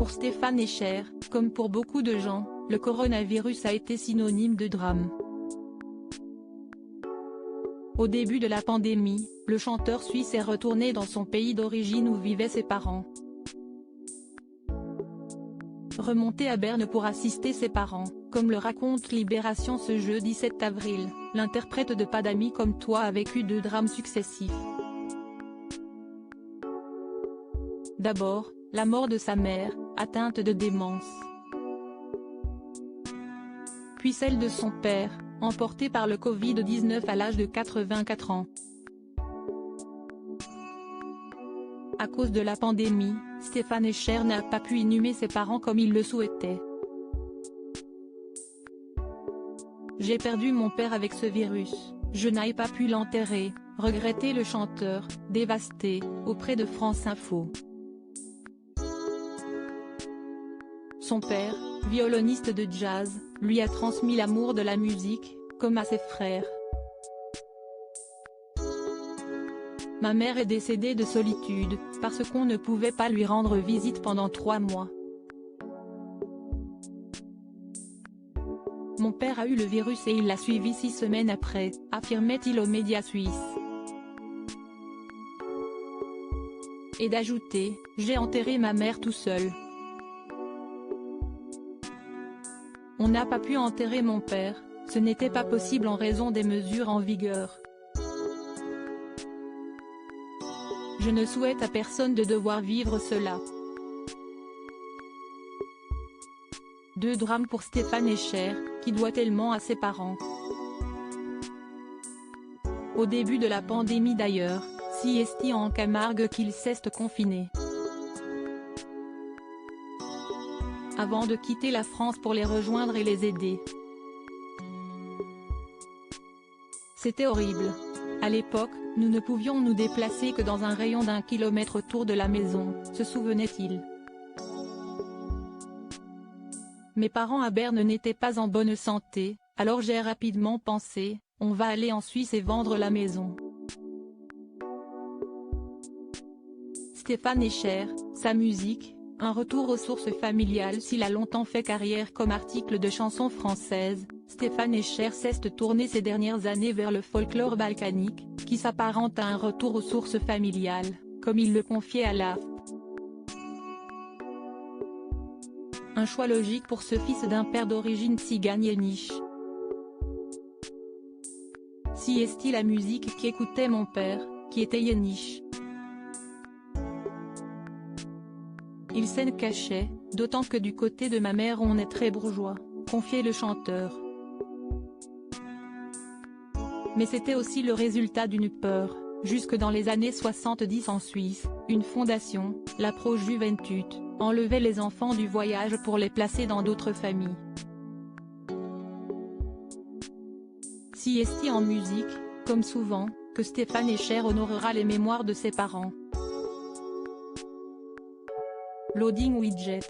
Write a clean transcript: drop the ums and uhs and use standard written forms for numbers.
Pour Stéphane Escher, comme pour beaucoup de gens, le coronavirus a été synonyme de drame. Au début de la pandémie, le chanteur suisse est retourné dans son pays d'origine où vivaient ses parents. Remonté à Berne pour assister ses parents, comme le raconte Libération ce jeudi 7 avril, l'interprète de Pas d'amis comme toi a vécu 2 drames successifs. D'abord, la mort de sa mère, atteinte de démence. Puis celle de son père, emporté par le Covid-19 à l'âge de 84 ans. À cause de la pandémie, Stéphane Escher n'a pas pu inhumer ses parents comme il le souhaitait. J'ai perdu mon père avec ce virus, je n'ai pas pu l'enterrer, regrettait le chanteur, dévasté, auprès de France Info. Son père, violoniste de jazz, lui a transmis l'amour de la musique, comme à ses frères. Ma mère est décédée de solitude, parce qu'on ne pouvait pas lui rendre visite pendant 3 mois. Mon père a eu le virus et il l'a suivi 6 semaines après, affirmait-il aux médias suisses. Et d'ajouter, j'ai enterré ma mère tout seul. On n'a pas pu enterrer mon père, ce n'était pas possible en raison des mesures en vigueur. Je ne souhaite à personne de devoir vivre cela. 2 drames pour Stéphane Escher, qui doit tellement à ses parents. Au début de la pandémie d'ailleurs, si est-il en Camargue qu'il s'est confiné. Avant de quitter la France pour les rejoindre et les aider. C'était horrible. À l'époque, nous ne pouvions nous déplacer que dans un rayon d'1 kilomètre autour de la maison, se souvenait-il. Mes parents à Berne n'étaient pas en bonne santé, alors j'ai rapidement pensé, on va aller en Suisse et vendre la maison. Stéphane Escher, sa musique, un retour aux sources familiales. S'il a longtemps fait carrière comme article de chansons françaises, Stéphane Escher s'est tourné ces dernières années vers le folklore balkanique, qui s'apparente à un retour aux sources familiales, comme il le confiait à l'AFP. Un choix logique pour ce fils d'un père d'origine tzigane yéniche. Si est-il la musique qu'écoutait mon père, qui était yéniche. Il s'en cachait, d'autant que du côté de ma mère on est très bourgeois, confiait le chanteur. Mais c'était aussi le résultat d'une peur. Jusque dans les années 70 en Suisse, une fondation, la Pro Juventud, enlevait les enfants du voyage pour les placer dans d'autres familles. Si est-il en musique, comme souvent, que Stéphane Escher honorera les mémoires de ses parents. Loading widget.